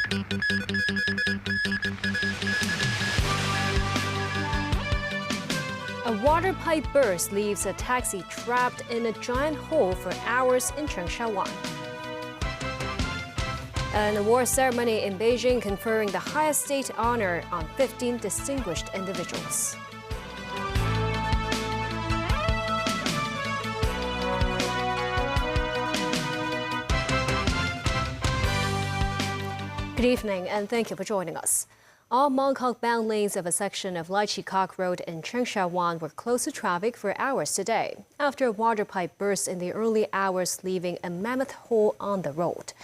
A water pipe burst leaves a taxi trapped in a giant hole for hours in Chengsha. An award ceremony in Beijing conferring the highest state honor on 15 distinguished individuals. Good evening and thank you for joining us. All Mongkok-bound lanes of a section of Lai Chi Kok Road in Chengsha were closed to traffic for hours today after a water pipe burst in the early hours, leaving a mammoth hole on the road.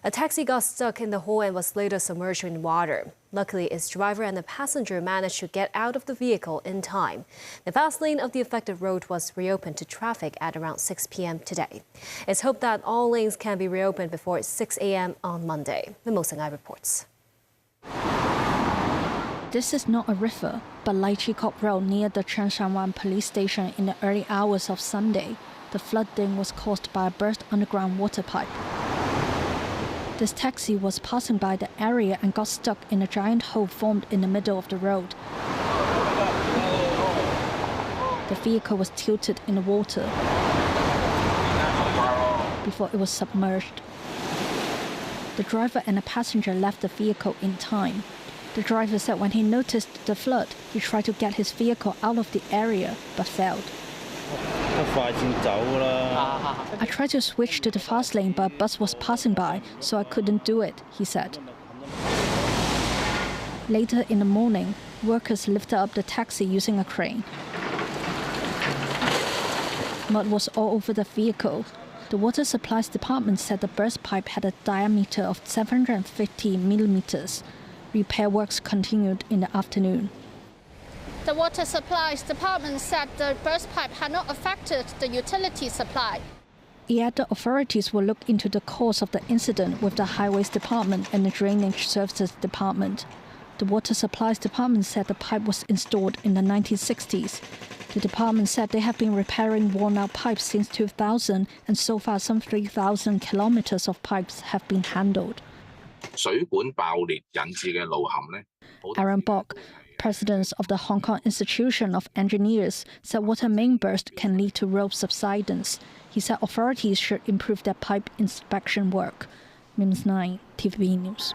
A taxi got stuck in the hole and was later submerged in water. Luckily, its driver and the passenger managed to get out of the vehicle in time. The fast lane of the affected road was reopened to traffic at around 6 p.m. today. It's hoped that all lanes can be reopened before 6 a.m. on Monday. The Mosengai reports. This is not a river, but Lai Chi Kok Road near the Chengsha police station in the early hours of Sunday. The flooding was caused by a burst underground water pipe. This taxi was passing by the area and got stuck in a giant hole formed in the middle of the road. The vehicle was tilted in the water before it was submerged. The driver and the passenger left the vehicle in time. The driver said when he noticed the flood, he tried to get his vehicle out of the area, but failed. I tried to switch to the fast lane, but a bus was passing by, so I couldn't do it, he said. Later in the morning, workers lifted up the taxi using a crane. Mud was all over the vehicle. The water supplies department said the burst pipe had a diameter of 750 millimeters. Repair works continued in the afternoon. The water supplies department said the burst pipe had not affected the utility supply. Yet the authorities will look into the cause of the incident with the highways department and the drainage services department. The water supplies department said the pipe was installed in the 1960s. The department said they have been repairing worn-out pipes since 2000, and so far some 3,000 kilometers of pipes have been handled. Aaron Bok, president of the Hong Kong Institution of Engineers, said water main burst can lead to road subsidence. He said authorities should improve their pipe inspection work. Mims 9, TVB News.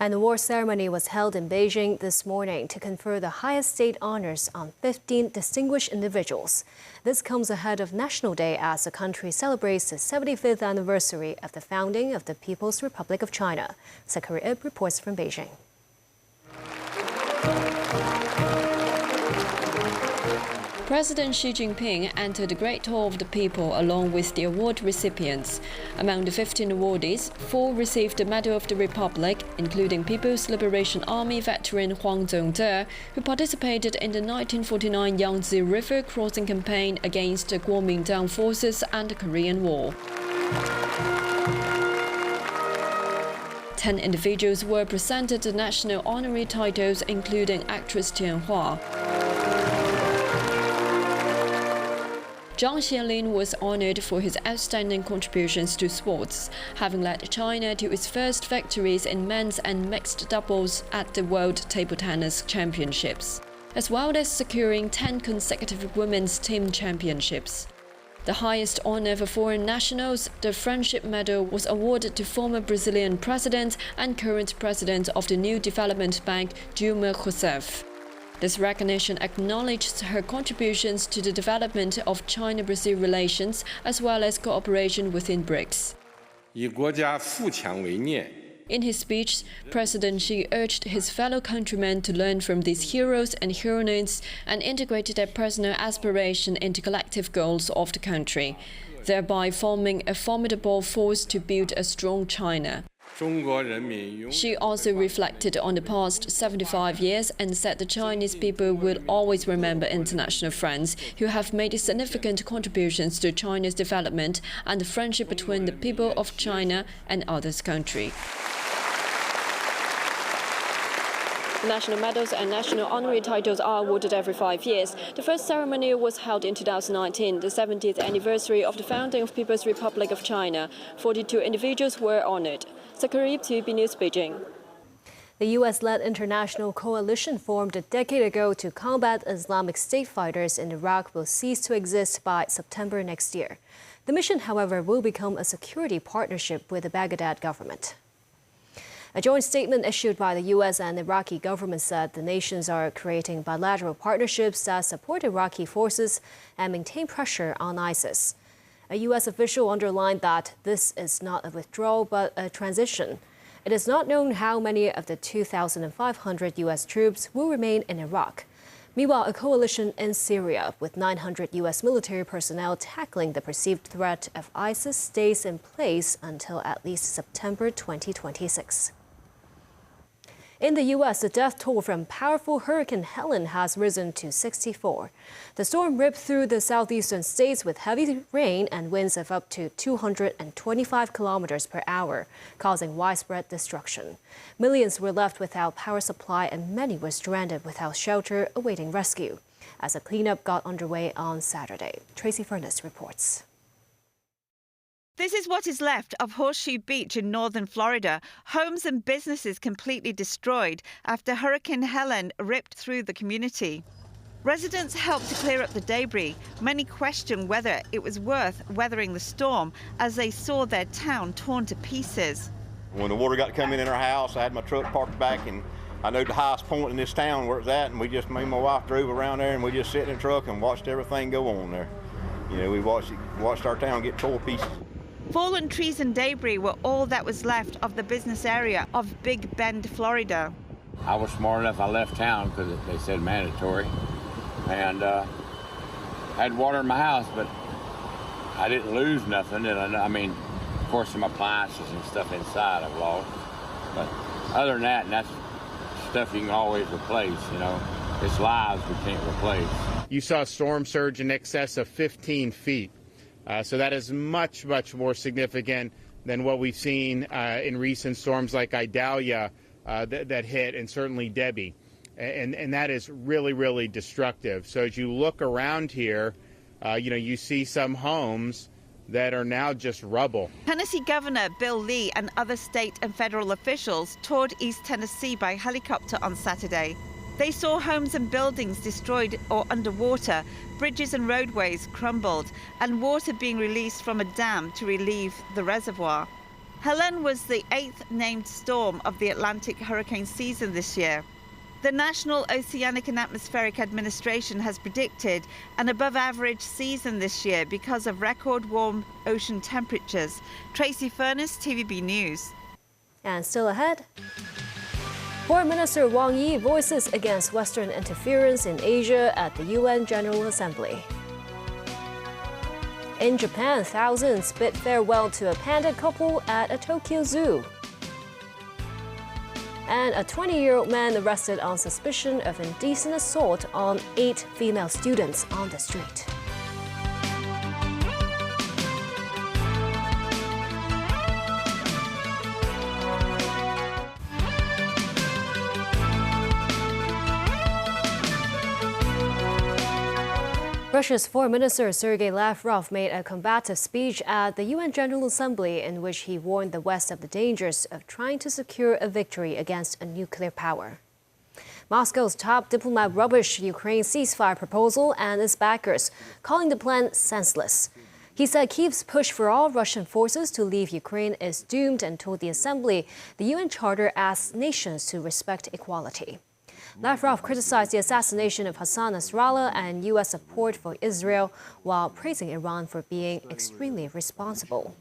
An award ceremony was held in Beijing this morning to confer the highest state honors on 15 distinguished individuals. This comes ahead of National Day as the country celebrates the 75th anniversary of the founding of the People's Republic of China. Zachary Ip reports from Beijing. President Xi Jinping entered the Great Hall of the People along with the award recipients. Among the 15 awardees, 4 received the Medal of the Republic, including People's Liberation Army veteran Huang Zhongze, who participated in the 1949 Yangtze River crossing campaign against the Kuomintang forces and the Korean War. 10 individuals were presented the national honorary titles, including actress Tian Hua. Zhang Helene was honored for his outstanding contributions to sports, having led China to its first victories in men's and mixed doubles at the World Table Tennis Championships, as well as securing 10 consecutive women's team championships. The highest honor for foreign nationals, the Friendship Medal, was awarded to former Brazilian president and current president of the New Development Bank, Dilma Rousseff. This recognition acknowledges her contributions to the development of China-Brazil relations as well as cooperation within BRICS. In his speech, President Xi urged his fellow countrymen to learn from these heroes and heroines and integrate their personal aspiration into collective goals of the country, thereby forming a formidable force to build a strong China. She also reflected on the past 75 years and said the Chinese people will always remember international friends who have made significant contributions to China's development and the friendship between the people of China and others' countries. The national medals and national honorary titles are awarded every 5 years. The first ceremony was held in 2019, the 70th anniversary of the founding of People's Republic of China. 42 individuals were honored. Zakarib, TVB News, Beijing. The U.S.-led international coalition formed a decade ago to combat Islamic State fighters in Iraq will cease to exist by September next year. The mission, however, will become a security partnership with the Baghdad government. A joint statement issued by the U.S. and Iraqi government said the nations are creating bilateral partnerships that support Iraqi forces and maintain pressure on ISIS. A U.S. official underlined that this is not a withdrawal but a transition. It is not known how many of the 2,500 U.S. troops will remain in Iraq. Meanwhile, a coalition in Syria with 900 U.S. military personnel tackling the perceived threat of ISIS stays in place until at least September 2026. In the U.S., the death toll from powerful Hurricane Helene has risen to 64. The storm ripped through the southeastern states with heavy rain and winds of up to 225 kilometers per hour, causing widespread destruction. Millions were left without power supply and many were stranded without shelter awaiting rescue, as a cleanup got underway on Saturday. Tracy Furness reports. This is what is left of Horseshoe Beach in northern Florida. Homes and businesses completely destroyed after Hurricane Helene ripped through the community. Residents helped to clear up the debris. Many question whether it was worth weathering the storm as they saw their town torn to pieces. When the water got coming in our house, I had my truck parked back, and I knew the highest point in this town where it's at, and me and my wife drove around there, and we just sat in the truck and watched everything go on there. You know, we watched our town get torn to pieces. Fallen trees and debris were all that was left of the business area of Big Bend, Florida. I was smart enough, I left town because they said mandatory, and had water in my house, but I didn't lose nothing. And I mean, of course, some appliances and stuff inside I've lost, but other than that, and that's stuff you can always replace, you know. It's lives we can't replace. You saw a storm surge in excess of 15 feet. So that is much, much more significant than what we've seen in recent storms like Idalia that hit, and certainly Debbie. And that is really, really destructive. So as you look around here, you see some homes that are now just rubble. Tennessee Governor Bill Lee and other state and federal officials toured East Tennessee by helicopter on Saturday. They saw homes and buildings destroyed or underwater, bridges and roadways crumbled, and water being released from a dam to relieve the reservoir. Helene was the 8th named storm of the Atlantic hurricane season this year. The National Oceanic and Atmospheric Administration has predicted an above-average season this year because of record warm ocean temperatures. Tracy Furness, TVB News. And still ahead, Foreign Minister Wang Yi voices against Western interference in Asia at the UN General Assembly. In Japan, thousands bid farewell to a panda couple at a Tokyo zoo. And a 20-year-old man arrested on suspicion of indecent assault on 8 female students on the street. Russia's Foreign Minister Sergei Lavrov made a combative speech at the UN General Assembly in which he warned the West of the dangers of trying to secure a victory against a nuclear power. Moscow's top diplomat rubbished Ukraine's ceasefire proposal and its backers, calling the plan senseless. He said Kyiv's push for all Russian forces to leave Ukraine is doomed and told the Assembly the UN Charter asks nations to respect equality. Lavrov criticized the assassination of Hassan Nasrallah and U.S. support for Israel while praising Iran for being extremely responsible.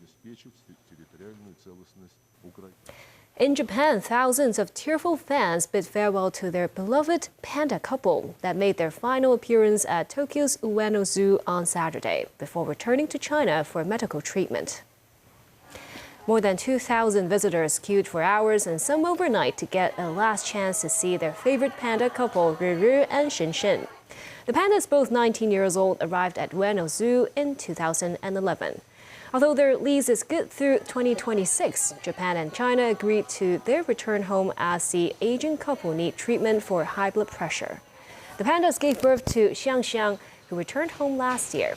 In Japan, thousands of tearful fans bid farewell to their beloved panda couple that made their final appearance at Tokyo's Ueno Zoo on Saturday before returning to China for medical treatment. More than 2,000 visitors queued for hours and some overnight to get a last chance to see their favorite panda couple, Ruru and Shinshin. The pandas, both 19 years old, arrived at Ueno Zoo in 2011. Although their lease is good through 2026, Japan and China agreed to their return home as the aging couple need treatment for high blood pressure. The pandas gave birth to Xiangxiang, who returned home last year.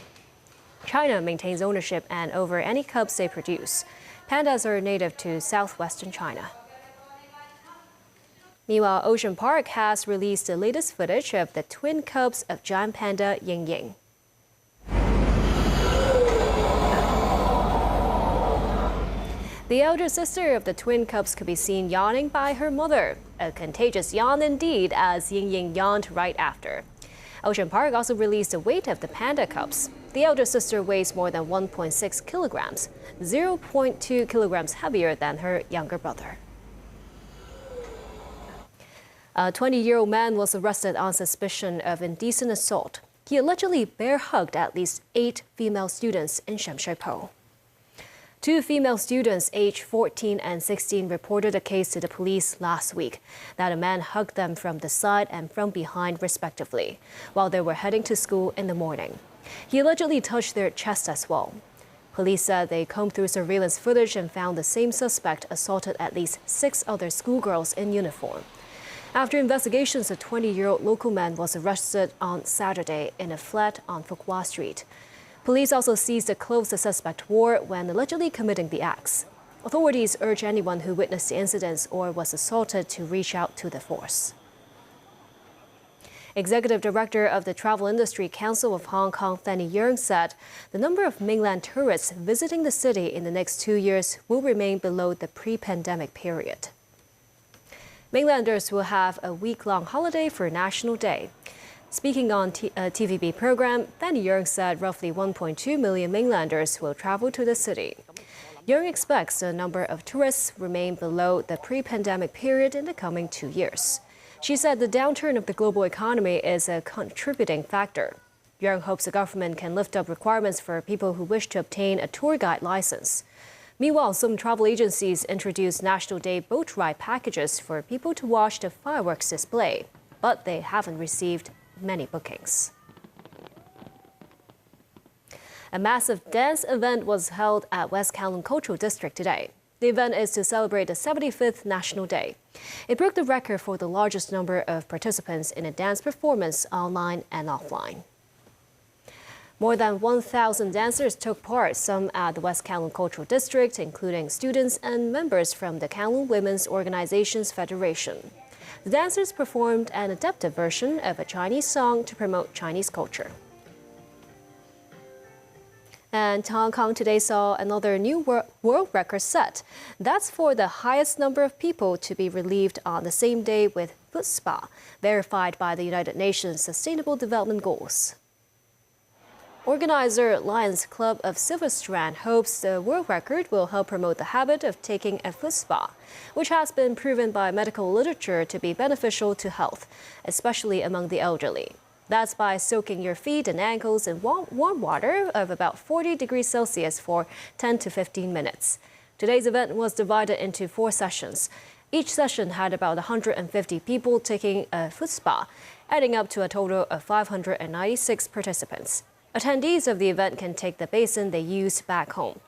China maintains ownership and over any cubs they produce. Pandas are native to southwestern China. Meanwhile, Ocean Park has released the latest footage of the twin cubs of giant panda Ying Ying. The elder sister of the twin cubs could be seen yawning by her mother. A contagious yawn indeed, as Ying Ying yawned right after. Ocean Park also released the weight of the panda cubs. The elder sister weighs more than 1.6 kilograms, 0.2 kilograms heavier than her younger brother. A 20-year-old man was arrested on suspicion of indecent assault. He allegedly bear-hugged at least 8 female students in Shamshui-Po. 2 female students aged 14 and 16 reported a case to the police last week that a man hugged them from the side and from behind respectively, while they were heading to school in the morning. He allegedly touched their chest as well. Police said they combed through surveillance footage and found the same suspect assaulted at least 6 other schoolgirls in uniform. After investigations, a 20-year-old local man was arrested on Saturday in a flat on Fuqua Street. Police also seized the clothes the suspect wore when allegedly committing the acts. Authorities urge anyone who witnessed the incidents or was assaulted to reach out to the force. Executive Director of the Travel Industry Council of Hong Kong, Fanny Yeung, said the number of mainland tourists visiting the city in the next 2 years will remain below the pre-pandemic period. Mainlanders will have a week-long holiday for National Day. Speaking on TVB program, Fanny Yeung said roughly 1.2 million mainlanders will travel to the city. Yeung expects the number of tourists remain below the pre-pandemic period in the coming 2 years. She said the downturn of the global economy is a contributing factor. Yeung hopes the government can lift up requirements for people who wish to obtain a tour guide license. Meanwhile, some travel agencies introduced National Day boat ride packages for people to watch the fireworks display, but they haven't received many bookings. A massive dance event was held at West Kowloon Cultural District today. The event is to celebrate the 75th National Day. It broke the record for the largest number of participants in a dance performance online and offline. More than 1,000 dancers took part, some at the West Kowloon Cultural District, including students and members from the Kowloon Women's Organizations Federation. The dancers performed an adapted version of a Chinese song to promote Chinese culture. And Hong Kong today saw another new world record set. That's for the highest number of people to be relieved on the same day with foot spa, verified by the United Nations Sustainable Development Goals. Organizer Lions Club of Silver Strand hopes the world record will help promote the habit of taking a foot spa, which has been proven by medical literature to be beneficial to health, especially among the elderly. That's by soaking your feet and ankles in warm water of about 40 degrees Celsius for 10 to 15 minutes. Today's event was divided into 4 sessions. Each session had about 150 people taking a foot spa, adding up to a total of 596 participants. Attendees of the event can take the basin they used back home.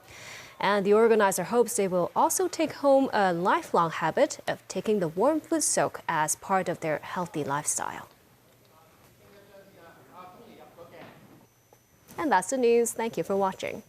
And the organizer hopes they will also take home a lifelong habit of taking the warm foot soak as part of their healthy lifestyle. And that's the news. Thank you for watching.